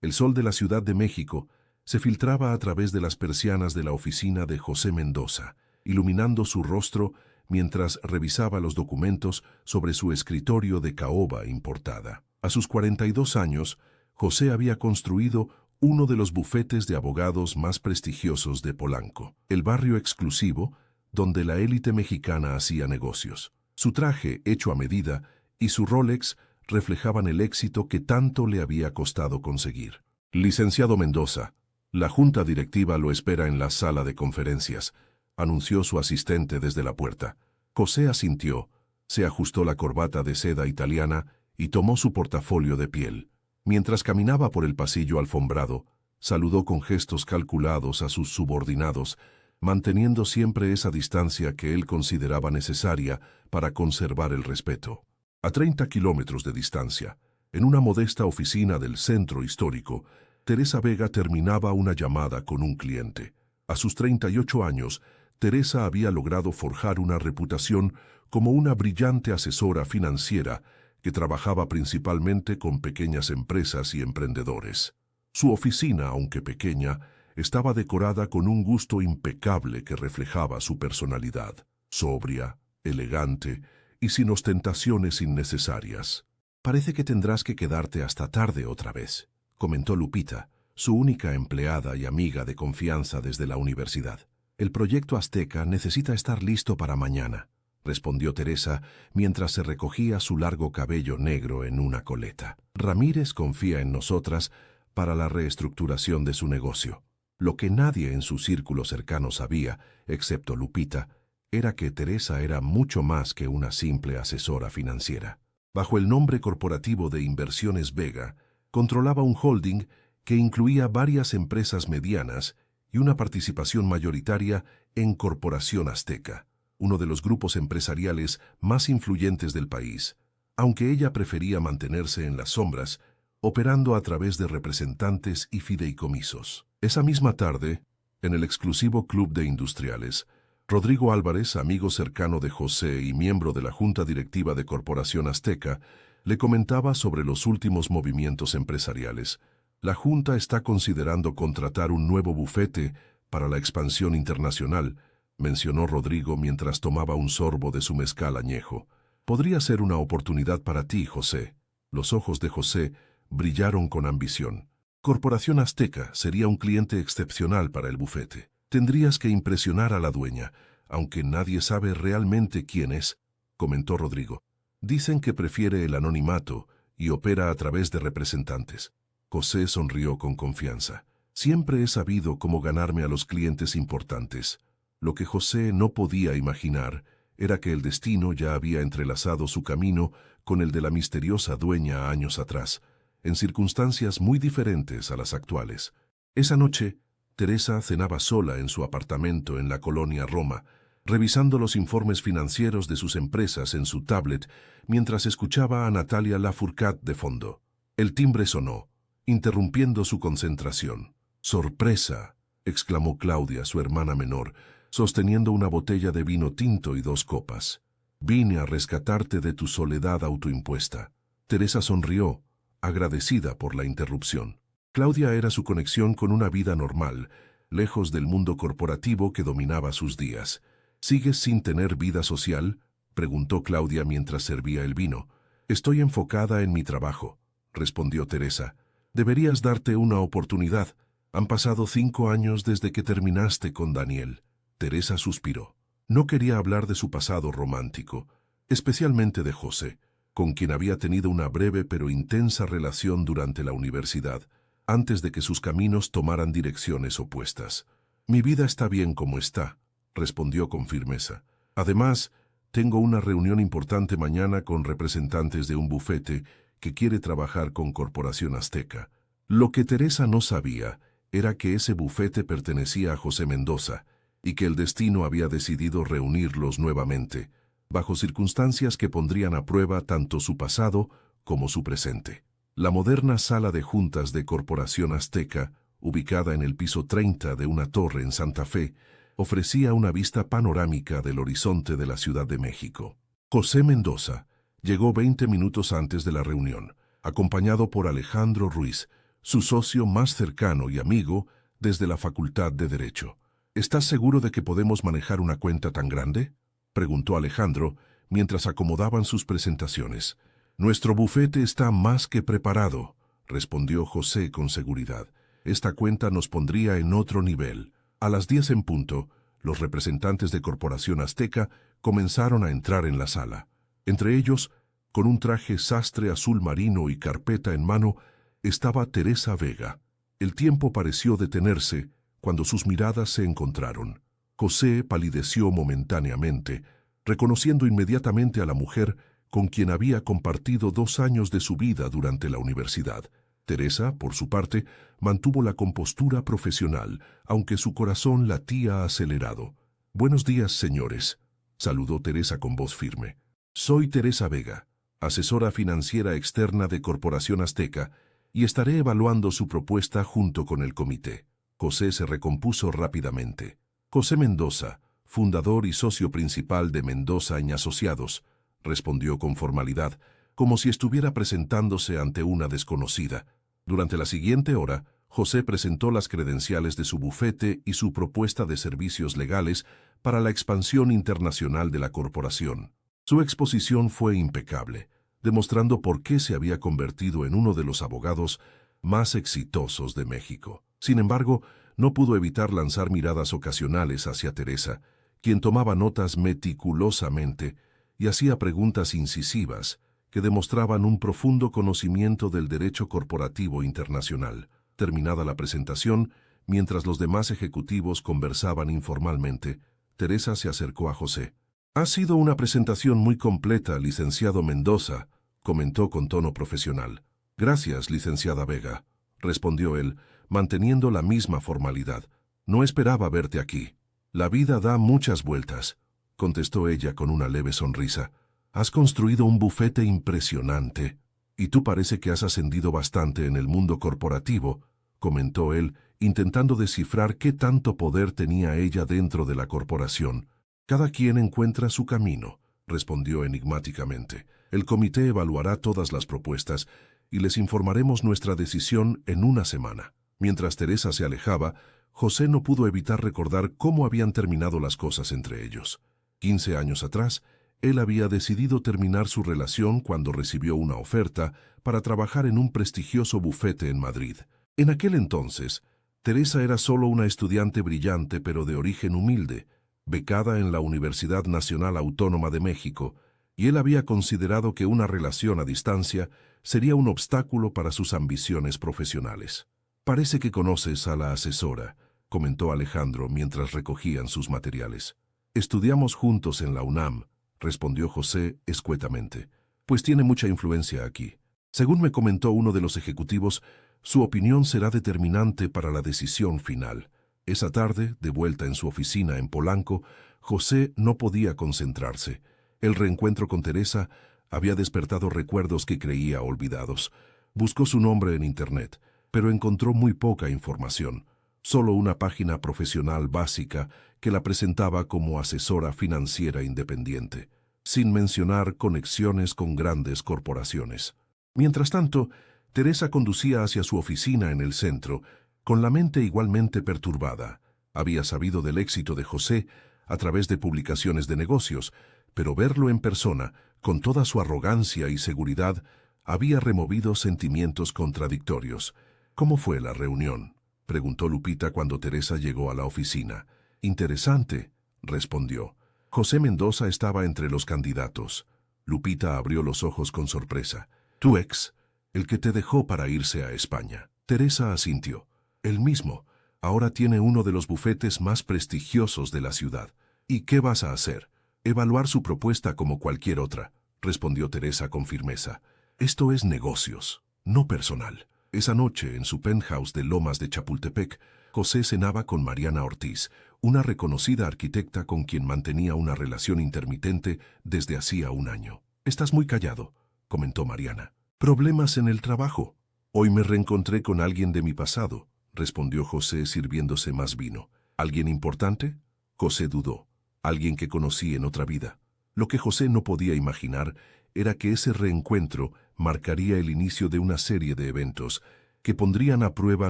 El sol de la Ciudad de México se filtraba a través de las persianas de la oficina de José Mendoza, iluminando su rostro mientras revisaba los documentos sobre su escritorio de caoba importada. A sus 42 años, José había construido uno de los bufetes de abogados más prestigiosos de Polanco, el barrio exclusivo donde la élite mexicana hacía negocios. Su traje, hecho a medida, y su Rolex reflejaban el éxito que tanto le había costado conseguir. Licenciado Mendoza, la junta directiva lo espera en la sala de conferencias, anunció su asistente desde la puerta. José asintió, se ajustó la corbata de seda italiana y tomó su portafolio de piel. Mientras caminaba por el pasillo alfombrado, saludó con gestos calculados a sus subordinados, manteniendo siempre esa distancia que él consideraba necesaria para conservar el respeto. A 30 kilómetros de distancia, en una modesta oficina del centro histórico, Teresa Vega terminaba una llamada con un cliente. A sus 38 años, Teresa había logrado forjar una reputación como una brillante asesora financiera que trabajaba principalmente con pequeñas empresas y emprendedores. Su oficina, aunque pequeña, estaba decorada con un gusto impecable que reflejaba su personalidad, sobria, elegante y sin ostentaciones innecesarias. «Parece que tendrás que quedarte hasta tarde otra vez», comentó Lupita, su única empleada y amiga de confianza desde la universidad. «El proyecto Azteca necesita estar listo para mañana», respondió Teresa mientras se recogía su largo cabello negro en una coleta. «Ramírez confía en nosotras para la reestructuración de su negocio». Lo que nadie en su círculo cercano sabía, excepto Lupita, era que Teresa era mucho más que una simple asesora financiera. Bajo el nombre corporativo de Inversiones Vega, controlaba un holding que incluía varias empresas medianas y una participación mayoritaria en Corporación Azteca, uno de los grupos empresariales más influyentes del país, aunque ella prefería mantenerse en las sombras, operando a través de representantes y fideicomisos. Esa misma tarde, en el exclusivo Club de Industriales, Rodrigo Álvarez, amigo cercano de José y miembro de la Junta Directiva de Corporación Azteca, le comentaba sobre los últimos movimientos empresariales. La Junta está considerando contratar un nuevo bufete para la expansión internacional, mencionó Rodrigo mientras tomaba un sorbo de su mezcal añejo. Podría ser una oportunidad para ti, José. Los ojos de José brillaron con ambición. Corporación Azteca sería un cliente excepcional para el bufete. Tendrías que impresionar a la dueña, aunque nadie sabe realmente quién es, comentó Rodrigo. Dicen que prefiere el anonimato y opera a través de representantes. José sonrió con confianza. Siempre he sabido cómo ganarme a los clientes importantes. Lo que José no podía imaginar era que el destino ya había entrelazado su camino con el de la misteriosa dueña años atrás, en circunstancias muy diferentes a las actuales. Esa noche, Teresa cenaba sola en su apartamento en la colonia Roma, revisando los informes financieros de sus empresas en su tablet mientras escuchaba a Natalia Lafourcade de fondo. El timbre sonó, interrumpiendo su concentración. «¡Sorpresa!», exclamó Claudia, su hermana menor, sosteniendo una botella de vino tinto y 2 copas. «Vine a rescatarte de tu soledad autoimpuesta». Teresa sonrió, agradecida por la interrupción. Claudia era su conexión con una vida normal, lejos del mundo corporativo que dominaba sus días. «¿Sigues sin tener vida social?», preguntó Claudia mientras servía el vino. «Estoy enfocada en mi trabajo», respondió Teresa. «Deberías darte una oportunidad. Han pasado 5 años desde que terminaste con Daniel». Teresa suspiró. No quería hablar de su pasado romántico, especialmente de José, con quien había tenido una breve pero intensa relación durante la universidad, antes de que sus caminos tomaran direcciones opuestas. «Mi vida está bien como está», respondió con firmeza. «Además, tengo una reunión importante mañana con representantes de un bufete que quiere trabajar con Corporación Azteca». Lo que Teresa no sabía era que ese bufete pertenecía a José Mendoza y que el destino había decidido reunirlos nuevamente, bajo circunstancias que pondrían a prueba tanto su pasado como su presente. La moderna sala de juntas de Corporación Azteca, ubicada en el piso 30 de una torre en Santa Fe, ofrecía una vista panorámica del horizonte de la Ciudad de México. José Mendoza llegó 20 minutos antes de la reunión, acompañado por Alejandro Ruiz, su socio más cercano y amigo desde la Facultad de Derecho. ¿Estás seguro de que podemos manejar una cuenta tan grande?, preguntó Alejandro mientras acomodaban sus presentaciones. Nuestro bufete está más que preparado, respondió José con seguridad. Esta cuenta nos pondría en otro nivel. A las 10 en punto, los representantes de Corporación Azteca comenzaron a entrar en la sala. Entre ellos, con un traje sastre azul marino y carpeta en mano, estaba Teresa Vega. El tiempo pareció detenerse cuando sus miradas se encontraron. José palideció momentáneamente, reconociendo inmediatamente a la mujer con quien había compartido 2 años de su vida durante la universidad. Teresa, por su parte, mantuvo la compostura profesional, aunque su corazón latía acelerado. «Buenos días, señores», saludó Teresa con voz firme. «Soy Teresa Vega, asesora financiera externa de Corporación Azteca, y estaré evaluando su propuesta junto con el comité». José se recompuso rápidamente. «José Mendoza, fundador y socio principal de Mendoza y Asociados», respondió con formalidad, como si estuviera presentándose ante una desconocida. Durante la siguiente hora, José presentó las credenciales de su bufete y su propuesta de servicios legales para la expansión internacional de la corporación. Su exposición fue impecable, demostrando por qué se había convertido en uno de los abogados más exitosos de México. Sin embargo, no pudo evitar lanzar miradas ocasionales hacia Teresa, quien tomaba notas meticulosamente y hacía preguntas incisivas que demostraban un profundo conocimiento del derecho corporativo internacional. Terminada la presentación, mientras los demás ejecutivos conversaban informalmente, Teresa se acercó a José. «Ha sido una presentación muy completa, licenciado Mendoza», comentó con tono profesional. «Gracias, licenciada Vega», respondió él, manteniendo la misma formalidad. «No esperaba verte aquí». «La vida da muchas vueltas», contestó ella con una leve sonrisa. «Has construido un bufete impresionante, y tú parece que has ascendido bastante en el mundo corporativo», comentó él, intentando descifrar qué tanto poder tenía ella dentro de la corporación. «Cada quien encuentra su camino», respondió enigmáticamente. «El comité evaluará todas las propuestas y les informaremos nuestra decisión en una semana». Mientras Teresa se alejaba, José no pudo evitar recordar cómo habían terminado las cosas entre ellos. 15 años atrás, él había decidido terminar su relación cuando recibió una oferta para trabajar en un prestigioso bufete en Madrid. En aquel entonces, Teresa era solo una estudiante brillante pero de origen humilde, becada en la Universidad Nacional Autónoma de México, y él había considerado que una relación a distancia sería un obstáculo para sus ambiciones profesionales. «Parece que conoces a la asesora», comentó Alejandro mientras recogían sus materiales. «Estudiamos juntos en la UNAM», respondió José escuetamente. «Pues tiene mucha influencia aquí. Según me comentó uno de los ejecutivos, su opinión será determinante para la decisión final». Esa tarde, de vuelta en su oficina en Polanco, José no podía concentrarse. El reencuentro con Teresa había despertado recuerdos que creía olvidados. Buscó su nombre en Internet, pero encontró muy poca información. Solo una página profesional básica que la presentaba como asesora financiera independiente, sin mencionar conexiones con grandes corporaciones. Mientras tanto, Teresa conducía hacia su oficina en el centro, con la mente igualmente perturbada. Había sabido del éxito de José a través de publicaciones de negocios, pero verlo en persona, con toda su arrogancia y seguridad, había removido sentimientos contradictorios. «¿Cómo fue la reunión?», preguntó Lupita cuando Teresa llegó a la oficina. «Interesante», respondió. «José Mendoza estaba entre los candidatos». Lupita abrió los ojos con sorpresa. «¿Tu ex? El que te dejó para irse a España». Teresa asintió. «El mismo. Ahora tiene uno de los bufetes más prestigiosos de la ciudad». «¿Y qué vas a hacer?». «Evaluar su propuesta como cualquier otra», respondió Teresa con firmeza. «Esto es negocios, no personal». Esa noche, en su penthouse de Lomas de Chapultepec, José cenaba con Mariana Ortiz, una reconocida arquitecta con quien mantenía una relación intermitente desde hacía un año. «Estás muy callado», comentó Mariana. «Problemas en el trabajo». «Hoy me reencontré con alguien de mi pasado», respondió José sirviéndose más vino. «¿Alguien importante?». José dudó. «Alguien que conocí en otra vida». Lo que José no podía imaginar era que ese reencuentro marcaría el inicio de una serie de eventos que pondrían a prueba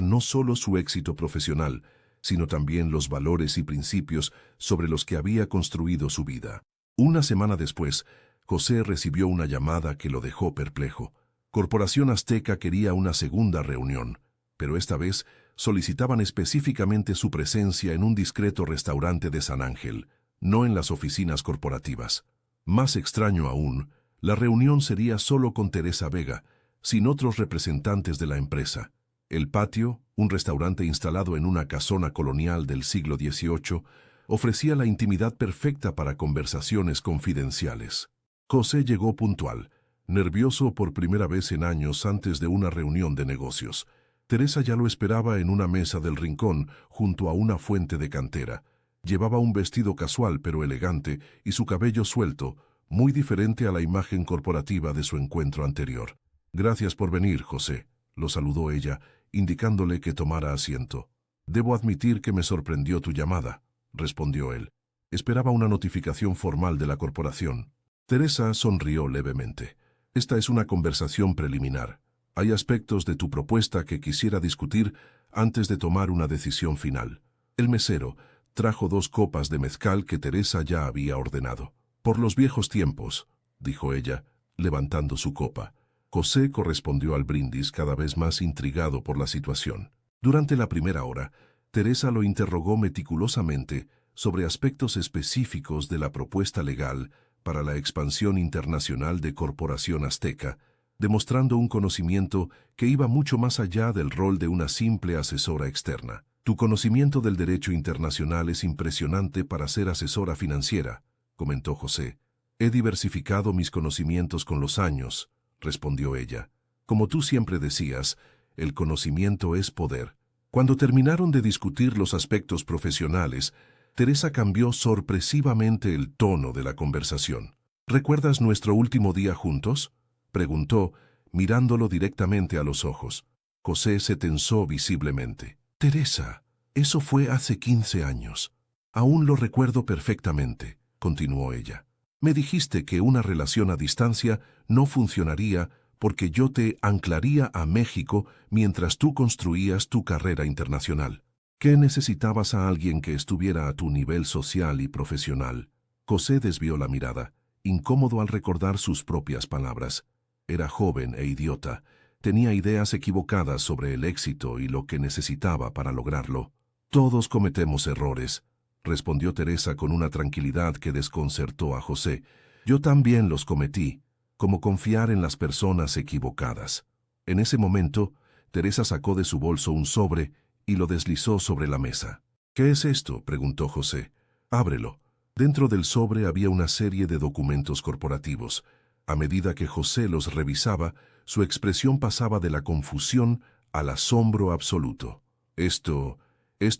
no solo su éxito profesional, sino también los valores y principios sobre los que había construido su vida. Una semana después, José recibió una llamada que lo dejó perplejo. Corporación Azteca quería una segunda reunión, pero esta vez solicitaban específicamente su presencia en un discreto restaurante de San Ángel, no en las oficinas corporativas. Más extraño aún, la reunión sería solo con Teresa Vega, sin otros representantes de la empresa. El patio, un restaurante instalado en una casona colonial del siglo XVIII, ofrecía la intimidad perfecta para conversaciones confidenciales. José llegó puntual, nervioso por primera vez en años antes de una reunión de negocios. Teresa ya lo esperaba en una mesa del rincón, junto a una fuente de cantera. Llevaba un vestido casual pero elegante y su cabello suelto, muy diferente a la imagen corporativa de su encuentro anterior. «Gracias por venir, José», lo saludó ella, indicándole que tomara asiento. «Debo admitir que me sorprendió tu llamada», respondió él. «Esperaba una notificación formal de la corporación». Teresa sonrió levemente. «Esta es una conversación preliminar. Hay aspectos de tu propuesta que quisiera discutir antes de tomar una decisión final». El mesero trajo 2 copas de mezcal que Teresa ya había ordenado. «Por los viejos tiempos», dijo ella, levantando su copa. José correspondió al brindis, cada vez más intrigado por la situación. Durante la primera hora, Teresa lo interrogó meticulosamente sobre aspectos específicos de la propuesta legal para la expansión internacional de Corporación Azteca, demostrando un conocimiento que iba mucho más allá del rol de una simple asesora externa. «Tu conocimiento del derecho internacional es impresionante para ser asesora financiera», comentó José. «He diversificado mis conocimientos con los años», respondió ella. «Como tú siempre decías, el conocimiento es poder». Cuando terminaron de discutir los aspectos profesionales, Teresa cambió sorpresivamente el tono de la conversación. «¿Recuerdas nuestro último día juntos?», preguntó, mirándolo directamente a los ojos. José se tensó visiblemente. «Teresa, eso fue hace 15 años. Aún lo recuerdo perfectamente», continuó ella. «Me dijiste que una relación a distancia no funcionaría porque yo te anclaría a México mientras tú construías tu carrera internacional. ¿Qué necesitabas a alguien que estuviera a tu nivel social y profesional?» José desvió la mirada, incómodo al recordar sus propias palabras. Era joven e idiota. Tenía ideas equivocadas sobre el éxito y lo que necesitaba para lograrlo. «Todos cometemos errores», respondió Teresa con una tranquilidad que desconcertó a José. «Yo también los cometí, como confiar en las personas equivocadas». En ese momento, Teresa sacó de su bolso un sobre y lo deslizó sobre la mesa. «¿Qué es esto?», preguntó José. «Ábrelo». Dentro del sobre había una serie de documentos corporativos. A medida que José los revisaba, su expresión pasaba de la confusión al asombro absoluto. Esto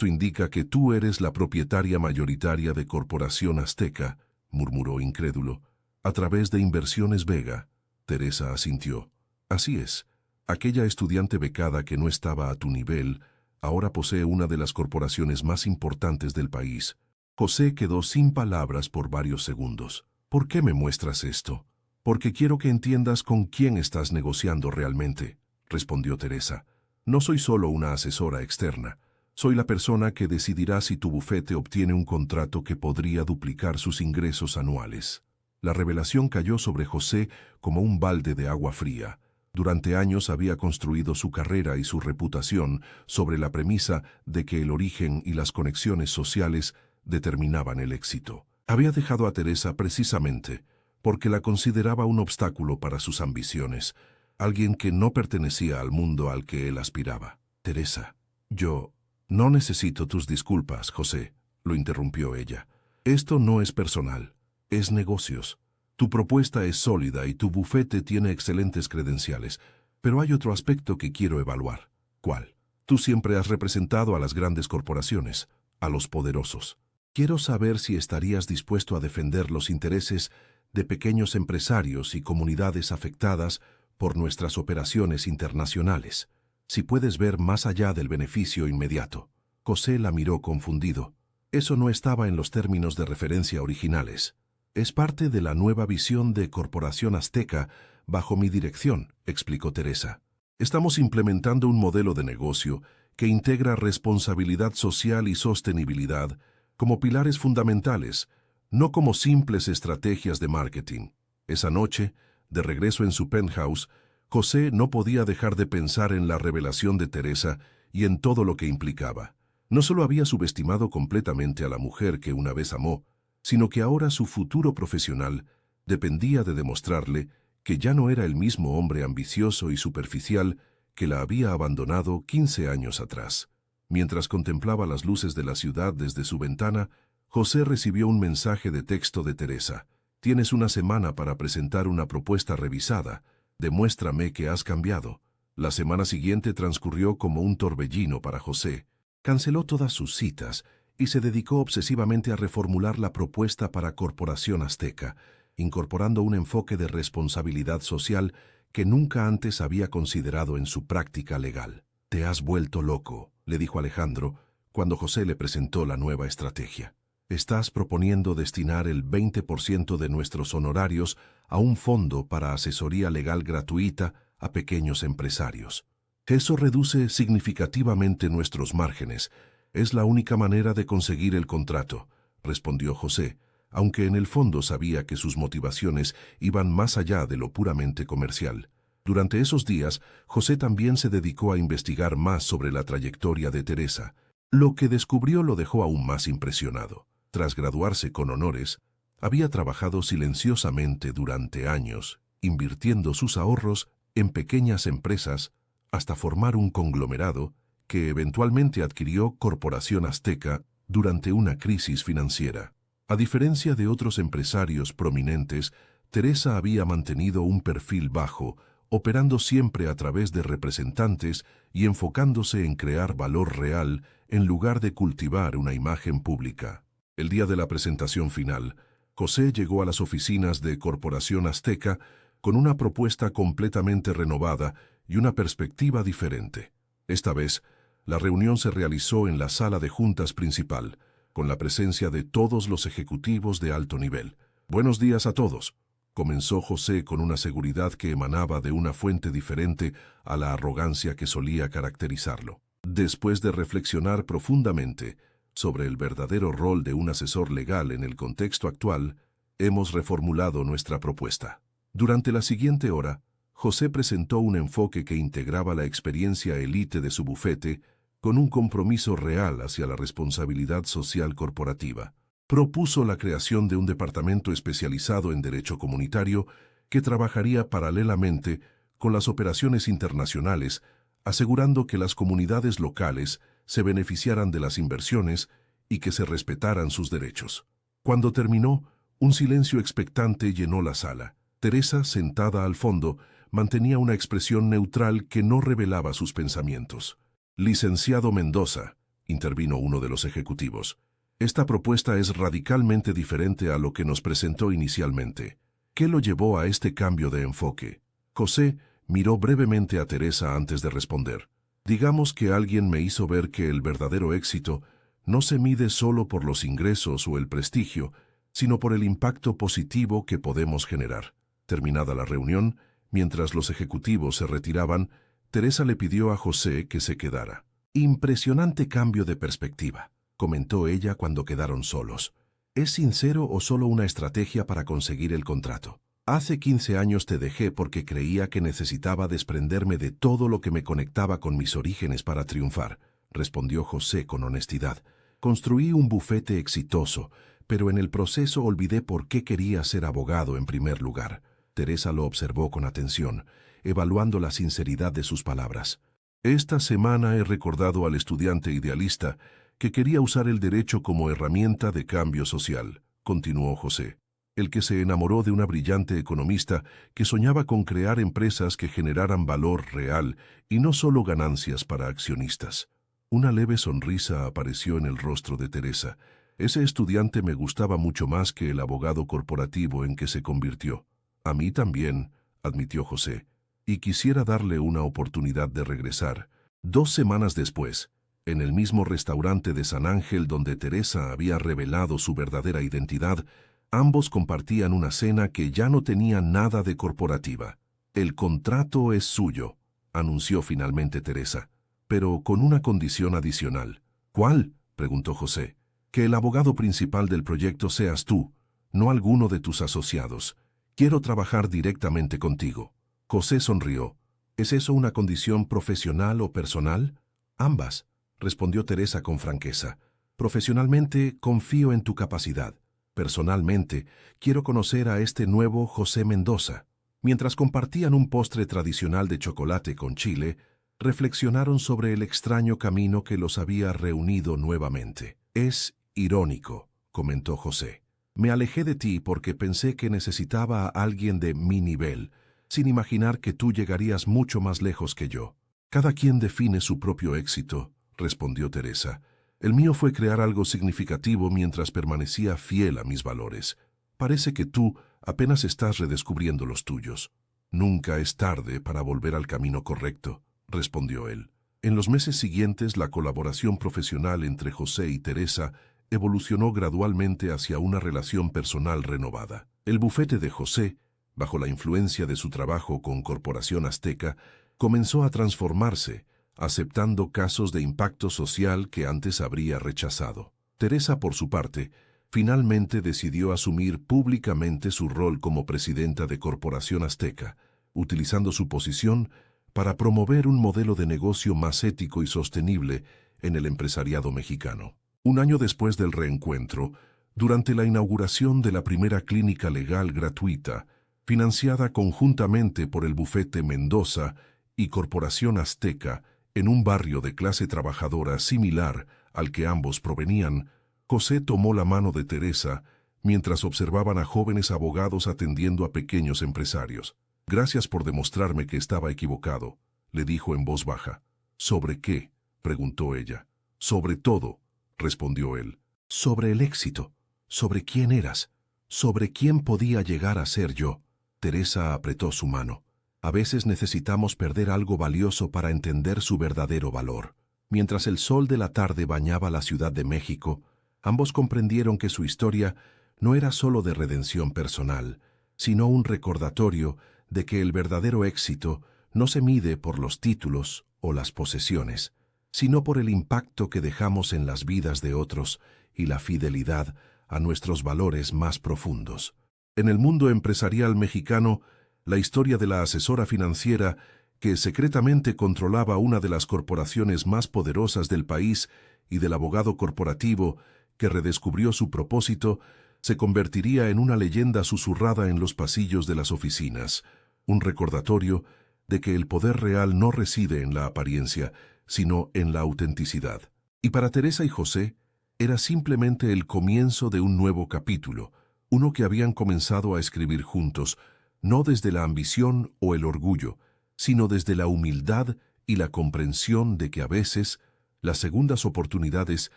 indica que tú eres la propietaria mayoritaria de Corporación Azteca», murmuró incrédulo. «A través de Inversiones Vega». Teresa asintió. «Así es. Aquella estudiante becada que no estaba a tu nivel ahora posee una de las corporaciones más importantes del país». José quedó sin palabras por varios segundos. «¿Por qué me muestras esto?». «Porque quiero que entiendas con quién estás negociando realmente», respondió Teresa. «No soy solo una asesora externa. Soy la persona que decidirá si tu bufete obtiene un contrato que podría duplicar sus ingresos anuales». La revelación cayó sobre José como un balde de agua fría. Durante años había construido su carrera y su reputación sobre la premisa de que el origen y las conexiones sociales determinaban el éxito. Había dejado a Teresa precisamente porque la consideraba un obstáculo para sus ambiciones, alguien que no pertenecía al mundo al que él aspiraba. «Teresa, yo no necesito tus disculpas, José», lo interrumpió ella. «Esto no es personal, es negocios. Tu propuesta es sólida y tu bufete tiene excelentes credenciales, pero hay otro aspecto que quiero evaluar». «¿Cuál?». «Tú siempre has representado a las grandes corporaciones, a los poderosos. Quiero saber si estarías dispuesto a defender los intereses de pequeños empresarios y comunidades afectadas por nuestras operaciones internacionales, si puedes ver más allá del beneficio inmediato». José la miró confundido. «Eso no estaba en los términos de referencia originales. Es parte de la nueva visión de Corporación Azteca bajo mi dirección», explicó Teresa. Estamos implementando un modelo de negocio que integra responsabilidad social y sostenibilidad como pilares fundamentales, no como simples estrategias de marketing. Esa noche, de regreso en su penthouse, José no podía dejar de pensar en la revelación de Teresa y en todo lo que implicaba. No solo había subestimado completamente a la mujer que una vez amó, sino que ahora su futuro profesional dependía de demostrarle que ya no era el mismo hombre ambicioso y superficial que la había abandonado 15 años atrás. Mientras contemplaba las luces de la ciudad desde su ventana, José recibió un mensaje de texto de Teresa. Tienes una semana para presentar una propuesta revisada. Demuéstrame que has cambiado. La semana siguiente transcurrió como un torbellino para José. Canceló todas sus citas y se dedicó obsesivamente a reformular la propuesta para Corporación Azteca, incorporando un enfoque de responsabilidad social que nunca antes había considerado en su práctica legal. «Te has vuelto loco», le dijo Alejandro, cuando José le presentó la nueva estrategia. «Estás proponiendo destinar el 20% de nuestros honorarios a un fondo para asesoría legal gratuita a pequeños empresarios. Eso reduce significativamente nuestros márgenes. Es la única manera de conseguir el contrato», respondió José, aunque en el fondo sabía que sus motivaciones iban más allá de lo puramente comercial. Durante esos días, José también se dedicó a investigar más sobre la trayectoria de Teresa. Lo que descubrió lo dejó aún más impresionado. Tras graduarse con honores, había trabajado silenciosamente durante años, invirtiendo sus ahorros en pequeñas empresas hasta formar un conglomerado que eventualmente adquirió Corporación Azteca durante una crisis financiera. A diferencia de otros empresarios prominentes, Teresa había mantenido un perfil bajo, operando siempre a través de representantes y enfocándose en crear valor real en lugar de cultivar una imagen pública. El día de la presentación final, José llegó a las oficinas de Corporación Azteca con una propuesta completamente renovada y una perspectiva diferente. Esta vez, la reunión se realizó en la sala de juntas principal, con la presencia de todos los ejecutivos de alto nivel. «Buenos días a todos», comenzó José con una seguridad que emanaba de una fuente diferente a la arrogancia que solía caracterizarlo. Después de reflexionar profundamente sobre el verdadero rol de un asesor legal en el contexto actual, hemos reformulado nuestra propuesta. Durante la siguiente hora, José presentó un enfoque que integraba la experiencia élite de su bufete con un compromiso real hacia la responsabilidad social corporativa. Propuso la creación de un departamento especializado en derecho comunitario que trabajaría paralelamente con las operaciones internacionales, asegurando que las comunidades locales se beneficiaran de las inversiones y que se respetaran sus derechos. Cuando terminó, un silencio expectante llenó la sala. Teresa, sentada al fondo, mantenía una expresión neutral que no revelaba sus pensamientos. «Licenciado Mendoza», intervino uno de los ejecutivos, «esta propuesta es radicalmente diferente a lo que nos presentó inicialmente. ¿Qué lo llevó a este cambio de enfoque?» José miró brevemente a Teresa antes de responder. «Digamos que alguien me hizo ver que el verdadero éxito no se mide solo por los ingresos o el prestigio, sino por el impacto positivo que podemos generar». Terminada la reunión, mientras los ejecutivos se retiraban, Teresa le pidió a José que se quedara. «Impresionante cambio de perspectiva», comentó ella cuando quedaron solos. «¿Es sincero o solo una estrategia para conseguir el contrato? Hace 15 años te dejé porque creía que necesitaba desprenderme de todo lo que me conectaba con mis orígenes para triunfar», respondió José con honestidad. «Construí un bufete exitoso, pero en el proceso olvidé por qué quería ser abogado en primer lugar». Teresa lo observó con atención, evaluando la sinceridad de sus palabras. «Esta semana he recordado al estudiante idealista que quería usar el derecho como herramienta de cambio social», continuó José. «El que se enamoró de una brillante economista que soñaba con crear empresas que generaran valor real y no solo ganancias para accionistas». Una leve sonrisa apareció en el rostro de Teresa. «Ese estudiante me gustaba mucho más que el abogado corporativo en que se convirtió». «A mí también», admitió José, «y quisiera darle una oportunidad de regresar». 2 semanas después, en el mismo restaurante de San Ángel donde Teresa había revelado su verdadera identidad, ambos compartían una cena que ya no tenía nada de corporativa. «El contrato es suyo», anunció finalmente Teresa, pero con una condición adicional. ¿Cuál?, preguntó José. Que el abogado principal del proyecto seas tú, no alguno de tus asociados. Quiero trabajar directamente contigo. José sonrió. ¿Es eso una condición profesional o personal? Ambas, respondió Teresa con franqueza. Profesionalmente, confío en tu capacidad. Personalmente, quiero conocer a este nuevo José Mendoza. Mientras compartían un postre tradicional de chocolate con chile, reflexionaron sobre el extraño camino que los había reunido nuevamente. Es irónico, comentó José. Me alejé de ti porque pensé que necesitaba a alguien de mi nivel, sin imaginar que tú llegarías mucho más lejos que yo. Cada quien define su propio éxito, respondió Teresa. El mío fue crear algo significativo mientras permanecía fiel a mis valores. Parece que tú apenas estás redescubriendo los tuyos. Nunca es tarde para volver al camino correcto, respondió él. En los meses siguientes, la colaboración profesional entre José y Teresa evolucionó gradualmente hacia una relación personal renovada. El bufete de José, bajo la influencia de su trabajo con Corporación Azteca, comenzó a transformarse, aceptando casos de impacto social que antes habría rechazado. Teresa, por su parte, finalmente decidió asumir públicamente su rol como presidenta de Corporación Azteca, utilizando su posición para promover un modelo de negocio más ético y sostenible en el empresariado mexicano. Un año después del reencuentro, durante la inauguración de la primera clínica legal gratuita, financiada conjuntamente por el Bufete Mendoza y Corporación Azteca, en un barrio de clase trabajadora similar al que ambos provenían, José tomó la mano de Teresa mientras observaban a jóvenes abogados atendiendo a pequeños empresarios. Gracias por demostrarme que estaba equivocado, le dijo en voz baja. ¿Sobre qué?, preguntó ella. Sobre todo, respondió él. Sobre el éxito, sobre quién eras, sobre quién podía llegar a ser yo. Teresa apretó su mano. A veces necesitamos perder algo valioso para entender su verdadero valor. Mientras el sol de la tarde bañaba la Ciudad de México, ambos comprendieron que su historia no era solo de redención personal, sino un recordatorio de que el verdadero éxito no se mide por los títulos o las posesiones, sino por el impacto que dejamos en las vidas de otros y la fidelidad a nuestros valores más profundos. En el mundo empresarial mexicano, la historia de la asesora financiera que secretamente controlaba una de las corporaciones más poderosas del país y del abogado corporativo que redescubrió su propósito, se convertiría en una leyenda susurrada en los pasillos de las oficinas, un recordatorio de que el poder real no reside en la apariencia, sino en la autenticidad. Y para Teresa y José, era simplemente el comienzo de un nuevo capítulo, uno que habían comenzado a escribir juntos, no desde la ambición o el orgullo, sino desde la humildad y la comprensión de que a veces las segundas oportunidades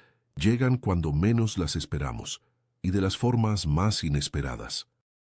llegan cuando menos las esperamos y de las formas más inesperadas.